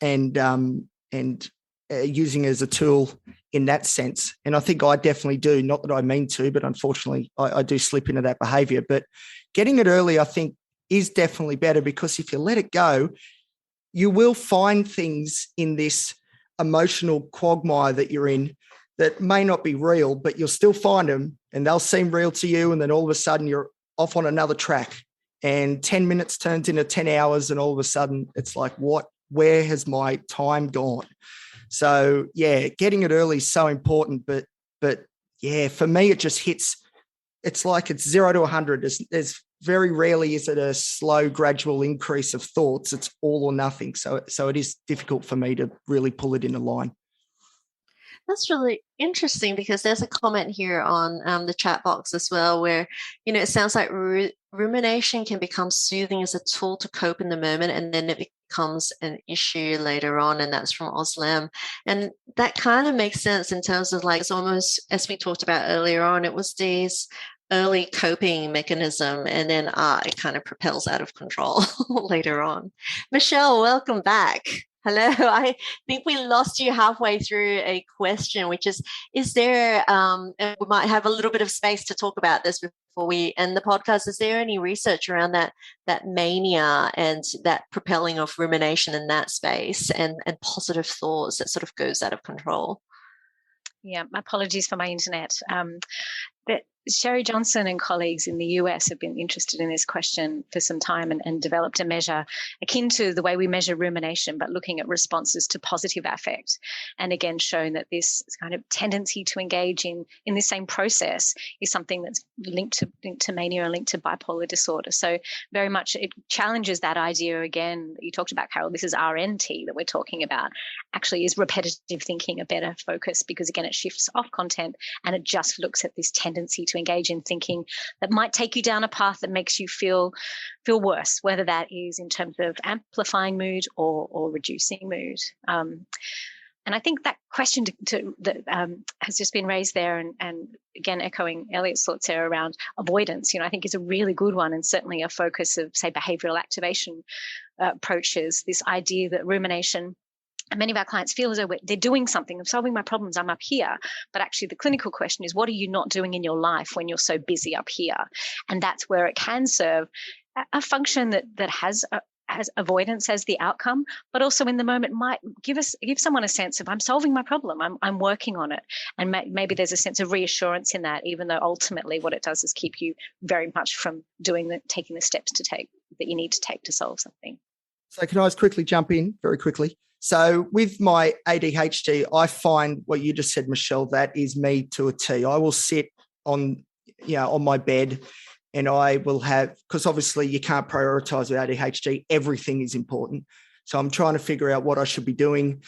and using it as a tool in that sense. And I think I definitely do, not that I mean to, but unfortunately I do slip into that behavior. But getting it early, I think, is definitely better, because if you let it go, you will find things in this emotional quagmire that you're in that may not be real, but you'll still find them and they'll seem real to you. And then all of a sudden you're off on another track and 10 minutes turns into 10 hours. And all of a sudden it's like, where has my time gone? So yeah, getting it early is so important, but yeah, for me, it just hits, it's like it's 0 to 100. There's very rarely is it a slow, gradual increase of thoughts. It's all or nothing. So it is difficult for me to really pull it in a line. That's really interesting, because there's a comment here on the chat box as well where, it sounds like rumination can become soothing as a tool to cope in the moment, and then it becomes an issue later on. And that's from Oslam. And that kind of makes sense in terms of it's almost, as we talked about earlier on, it was these early coping mechanism, and then it kind of propels out of control later on. Michelle, welcome back. Hello. I think we lost you halfway through a question, which is there, we might have a little bit of space to talk about this before we end the podcast. Is there any research around that mania and that propelling of rumination in that space and positive thoughts that sort of goes out of control? Yeah, apologies for my internet. But Sherry Johnson and colleagues in the US have been interested in this question for some time and developed a measure akin to the way we measure rumination, but looking at responses to positive affect. And again, shown that this kind of tendency to engage in this same process is something that's linked to mania and linked to bipolar disorder. So very much it challenges that idea again that you talked about, Carol. This is RNT that we're talking about. Actually, is repetitive thinking a better focus? Because again, it shifts off content and it just looks at this tendency to engage in thinking that might take you down a path that makes you feel worse, whether that is in terms of amplifying mood or reducing mood. And I think that question that has just been raised there, and again, echoing Elliot's thoughts there around avoidance, I think is a really good one, and certainly a focus of, say, behavioral activation approaches, this idea that rumination, and many of our clients feel as though they're doing something, I'm solving my problems, I'm up here. But actually the clinical question is, what are you not doing in your life when you're so busy up here? And that's where it can serve a function that has avoidance as the outcome, but also in the moment might give someone a sense of, I'm solving my problem, I'm working on it. And maybe there's a sense of reassurance in that, even though ultimately what it does is keep you very much from taking the steps to take that you need to take to solve something. So can I just quickly jump in very quickly? So with my ADHD, I find what you just said, Michelle, that is me to a T. I will sit on my bed and I will have, because obviously you can't prioritize with ADHD. Everything is important. So I'm trying to figure out what I should be doing.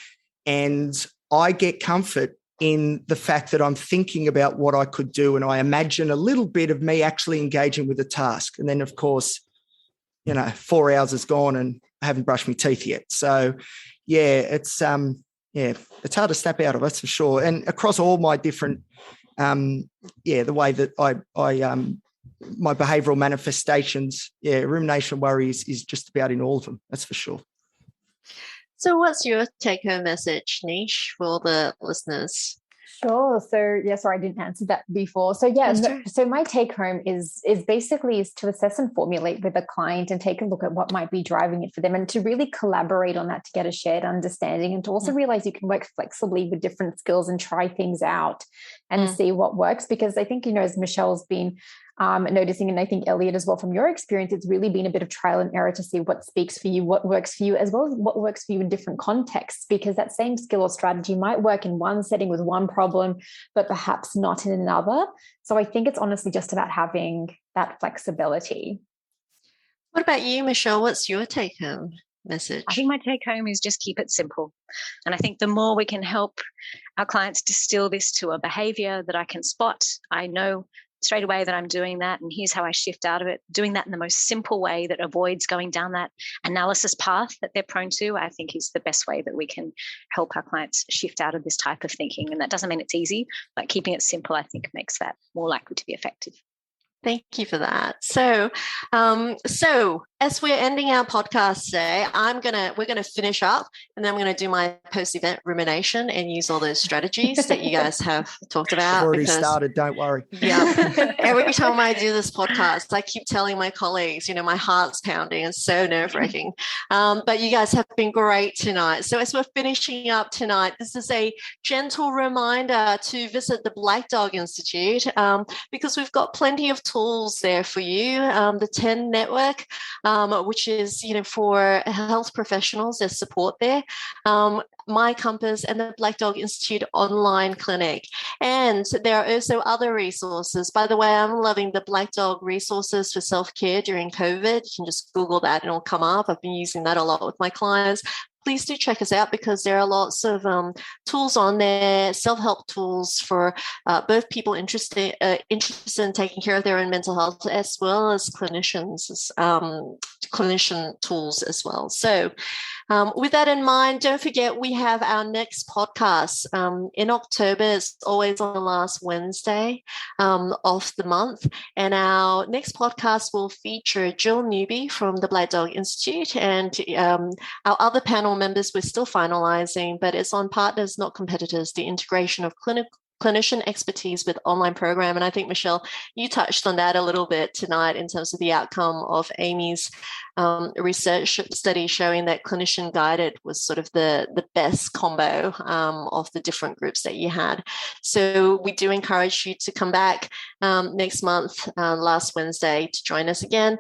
And I get comfort in the fact that I'm thinking about what I could do. And I imagine a little bit of me actually engaging with the task. And then, of course, 4 hours is gone and I haven't brushed my teeth yet. So, it's hard to snap out of, that's for sure. And across all my different, the way that I my behavioural manifestations, rumination worry is just about in all of them, that's for sure. So what's your take-home message, Nish, for the listeners? Sure. So sorry, I didn't answer that before. So so my take home is basically to assess and formulate with a client and take a look at what might be driving it for them, and to really collaborate on that to get a shared understanding, and to also realize you can work flexibly with different skills and try things out and see what works. Because I think, as Michelle's been noticing, and I think Elliot as well, from your experience, it's really been a bit of trial and error to see what speaks for you, what works for you, as well as what works for you in different contexts, because that same skill or strategy might work in one setting with one problem, but perhaps not in another. So I think it's honestly just about having that flexibility. What about you, Michelle? What's your take-home message? I think my take-home is just keep it simple. And I think the more we can help our clients distill this to a behavior that I can spot, I know straight away that I'm doing that, and here's how I shift out of it, doing that in the most simple way that avoids going down that analysis path that they're prone to, I think is the best way that we can help our clients shift out of this type of thinking. And that doesn't mean it's easy, but keeping it simple, I think, makes that more likely to be effective. Thank you for that. So as we're ending our podcast today, we're gonna finish up, and then I'm gonna do my post-event rumination and use all those strategies that you guys have talked about. I've already started, don't worry. Yeah. Every time I do this podcast, I keep telling my colleagues, my heart's pounding. It's so nerve-wracking. But you guys have been great tonight. So as we're finishing up tonight, this is a gentle reminder to visit the Black Dog Institute, because we've got plenty of tools there for you. The 10 network, which is, for health professionals, there's support there. My Compass and the Black Dog Institute online clinic. And there are also other resources. By the way, I'm loving the Black Dog resources for self-care during COVID. You can just Google that and it'll come up. I've been using that a lot with my clients. Please do check us out, because there are lots of tools on there, self-help tools for both people interested in taking care of their own mental health, as well as clinicians, clinician tools as well. So with that in mind, don't forget we have our next podcast in October. It's always on the last Wednesday of the month. And our next podcast will feature Jill Newby from the Black Dog Institute, and our other panel members we're still finalizing, but it's on partners, not competitors, the integration of clinician expertise with online program. And I think, Michelle, you touched on that a little bit tonight in terms of the outcome of Amy's research study showing that clinician guided was sort of the best combo of the different groups that you had. So we do encourage you to come back next month, last Wednesday, to join us again.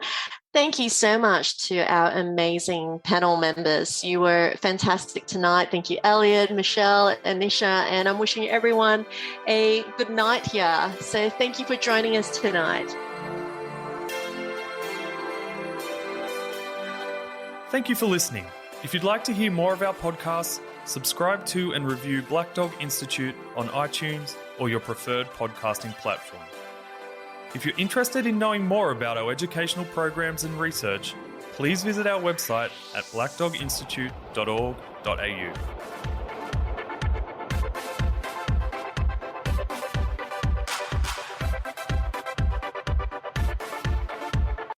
Thank you so much to our amazing panel members. You were fantastic tonight. Thank you, Elliot, Michelle, and Nisha. And I'm wishing everyone a good night here. So thank you for joining us tonight. Thank you for listening. If you'd like to hear more of our podcasts, subscribe to and review Black Dog Institute on iTunes or your preferred podcasting platform. If you're interested in knowing more about our educational programs and research, please visit our website at blackdoginstitute.org.au.